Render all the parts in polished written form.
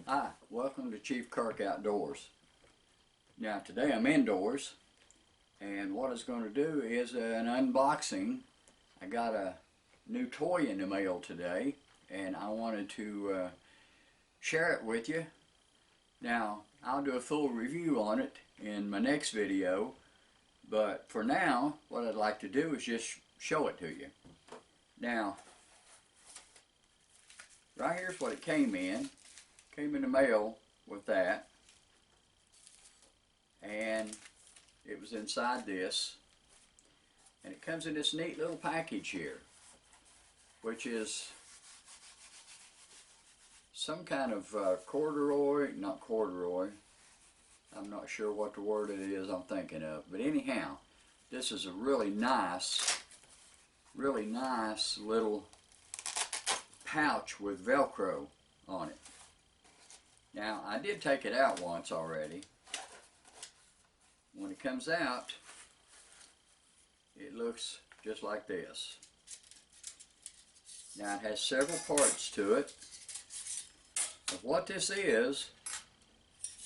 Hi, welcome to Chiefkirk Outdoors. Now today I'm indoors, and what I was going to do is an unboxing. I got a new toy in the mail today, and I wanted to share it with you. Now I'll do a full review on it in my next video, but for now what I'd like to do is just show it to you. Now right here's what it came in. Came in the mail with that, and it was inside this, and it comes in this neat little package here, which is some kind of not corduroy, I'm not sure what the word it is I'm thinking of, but anyhow, this is a really nice little pouch with Velcro on it. Now, I did take it out once already. When it comes out, it looks just like this. Now, it has several parts to it. But what this is,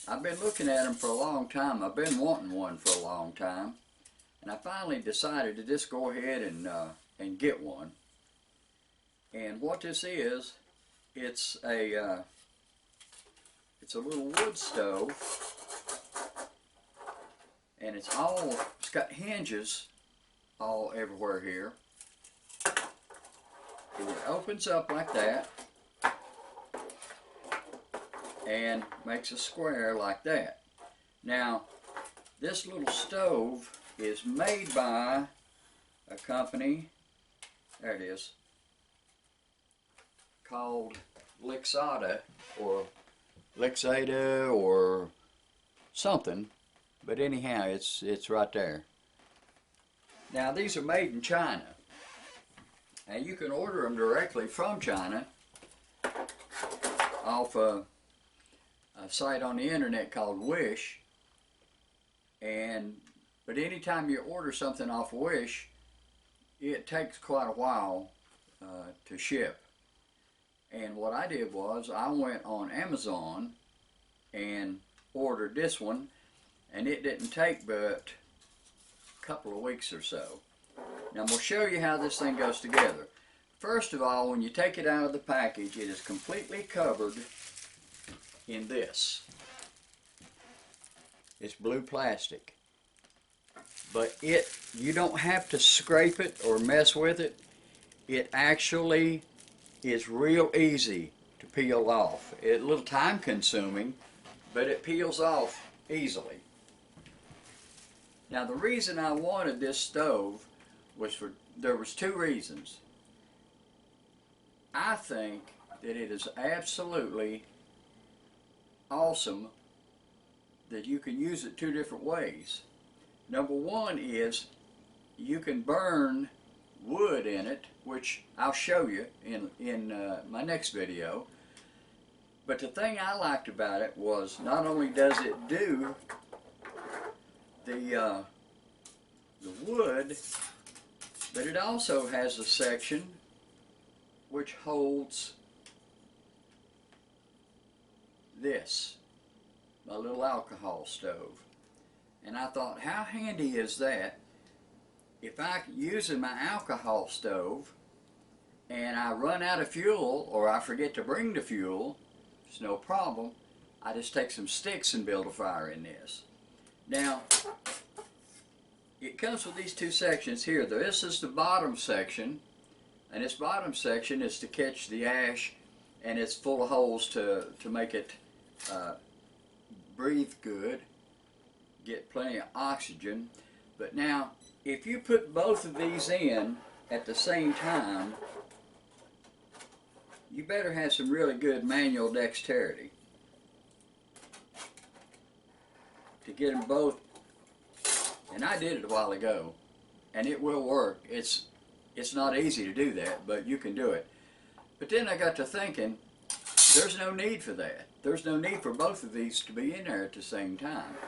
I've been looking at them for a long time. I've been wanting one for a long time. And I finally decided to just go ahead and get one. And what this is, it's a little wood stove, and it's got hinges all everywhere here, and it opens up like that and makes a square like that. Now this little stove is made by a company, there it is, called Lixada or Lixada or something, but anyhow, it's right there. Now these are made in China, and you can order them directly from China off a site on the internet called Wish. But anytime you order something off Wish, it takes quite a while to ship. And what I did was I went on Amazon and ordered this one, and it didn't take but a couple of weeks or so. Now I'm going to show you how this thing goes together. First of all, when you take it out of the package, it is completely covered in this. It's blue plastic. But you don't have to scrape it or mess with it. It actually is real easy to peel off. It's a little time consuming, but it peels off easily. Now the reason I wanted this stove was there was two reasons. I think that it is absolutely awesome that you can use it two different ways. Number one is you can burn wood in it, which I'll show you in my next video. But the thing I liked about it was not only does it do the wood, but it also has a section which holds this, my little alcohol stove. And I thought, how handy is that? If I'm using my alcohol stove and I run out of fuel or I forget to bring the fuel, it's no problem. I just take some sticks and build a fire in this. Now, it comes with these two sections here. This is the bottom section, and this bottom section is to catch the ash, and it's full of holes to make it breathe good, get plenty of oxygen. But now, if you put both of these in at the same time, you better have some really good manual dexterity to get them both. And I did it a while ago, and it will work. It's not easy to do that, but you can do it. But then I got to thinking, there's no need for that. There's no need for both of these to be in there at the same time.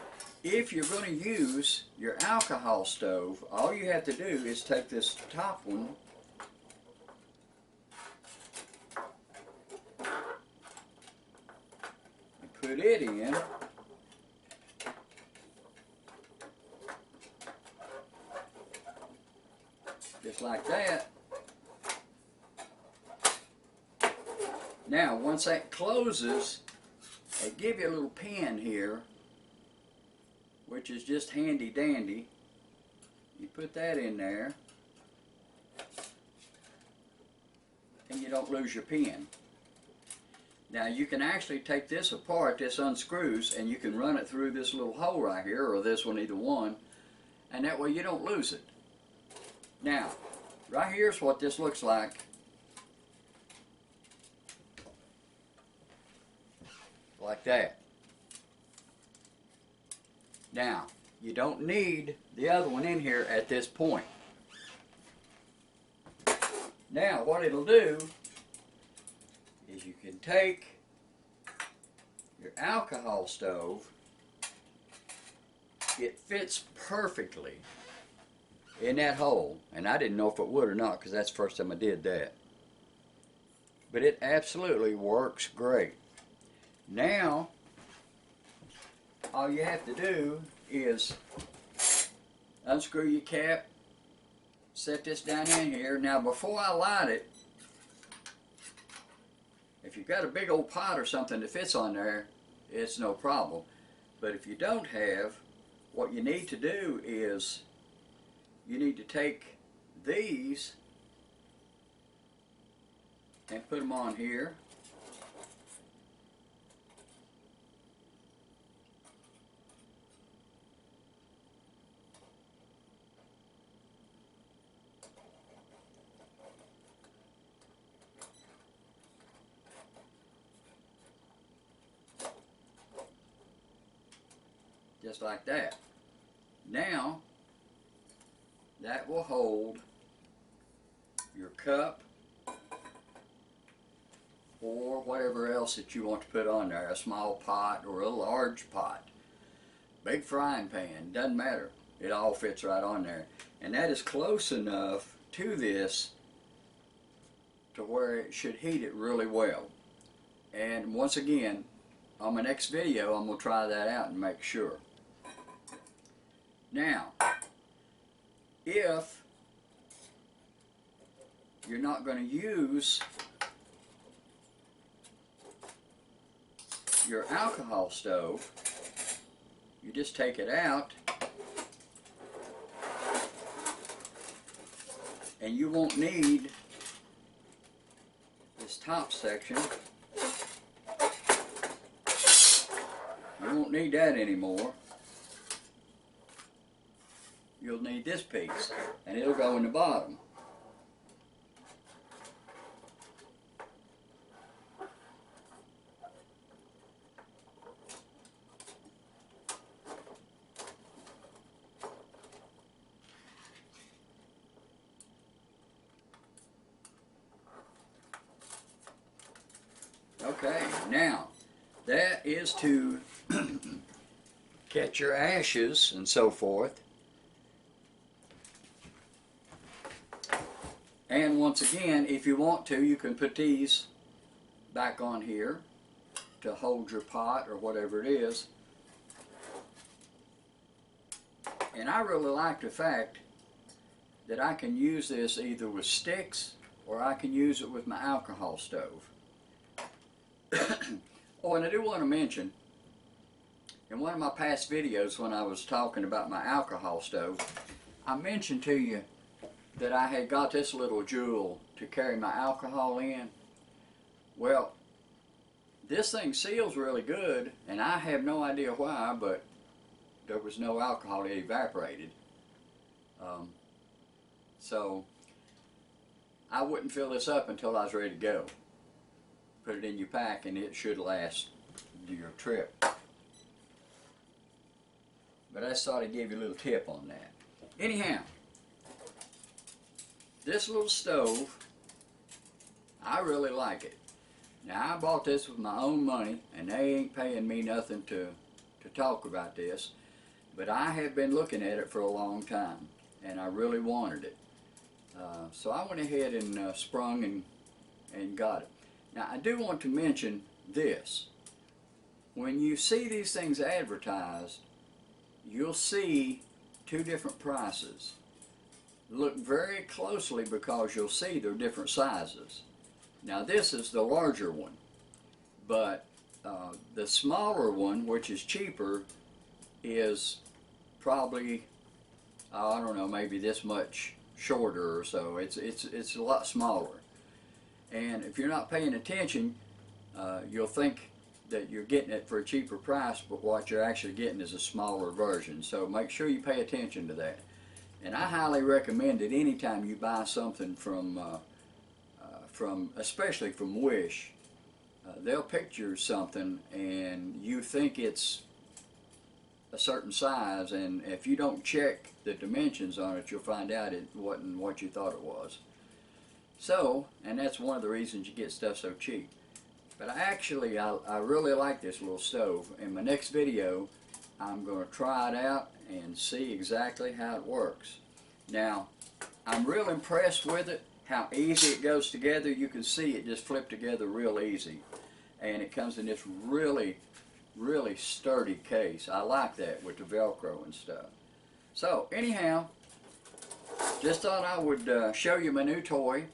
If you're going to use your alcohol stove, all you have to do is take this top one put it in. Just like that. Now, once that closes, they give you a little pin here, which is just handy dandy. You put that in there, and you don't lose your pin. Now, you can actually take this apart, this unscrews, and you can run it through this little hole right here, or this one, either one, and that way you don't lose it. Now, right here's what this looks like. Like that. Now, you don't need the other one in here at this point. Now, what it'll do is you can take your alcohol stove. It fits perfectly in that hole, and I didn't know if it would or not because that's the first time I did that. But it absolutely works great. Now, all you have to do is unscrew your cap, set this down in here. Now, before I light it, if you've got a big old pot or something that fits on there, it's no problem. But if you don't have, what you need to do is you need to take these and put them on here. Just like that. Now, that will hold your cup or whatever else that you want to put on there, a small pot or a large pot, big frying pan, doesn't matter. It all fits right on there. And that is close enough to this to where it should heat it really well. And once again, on my next video, I'm going to try that out and make sure. Now, if you're not going to use your alcohol stove, you just take it out and you won't need this top section. You won't need that anymore. You'll need this piece, and it'll go in the bottom. Okay, now that is to catch your ashes and so forth. And once again, if you want to, you can put these back on here to hold your pot or whatever it is. And I really like the fact that I can use this either with sticks or I can use it with my alcohol stove. Oh, and I do want to mention, in one of my past videos when I was talking about my alcohol stove, I mentioned to you that I had got this little jewel to carry my alcohol in. Well, this thing seals really good, and I have no idea why, but there was no alcohol, it evaporated. So I wouldn't fill this up until I was ready to go. Put it in your pack and it should last your trip. But I just thought I'd give you a little tip on that. Anyhow, this little stove, I really like it. Now, I bought this with my own money, and they ain't paying me nothing to talk about this, but I have been looking at it for a long time, and I really wanted it. So I went ahead and sprung and got it. Now, I do want to mention this. when you see these things advertised, you'll see two different prices. Look very closely because you'll see they're different sizes. Now this is the larger one, but the smaller one, which is cheaper, is probably, I don't know, maybe this much shorter or so. It's a lot smaller. And if you're not paying attention, you'll think that you're getting it for a cheaper price, but what you're actually getting is a smaller version. So make sure you pay attention to that. And I highly recommend it anytime you buy something from especially from Wish. They'll picture something and you think it's a certain size, and if you don't check the dimensions on it, you'll find out it wasn't what you thought it was. So, and that's one of the reasons you get stuff so cheap. But I really like this little stove. In my next video, I'm going to try it out and see exactly how it works. Now, I'm real impressed with it, how easy it goes together. You can see it just flip together real easy. And it comes in this really sturdy case. I like that with the Velcro and stuff. So, anyhow, just thought I would show you my new toy,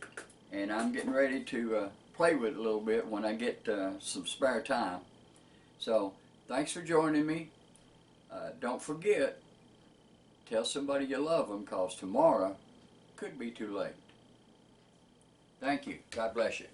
and I'm getting ready to play with it a little bit when I get some spare time. So, thanks for joining me. Don't forget, tell somebody you love them, because tomorrow could be too late. Thank you. God bless you.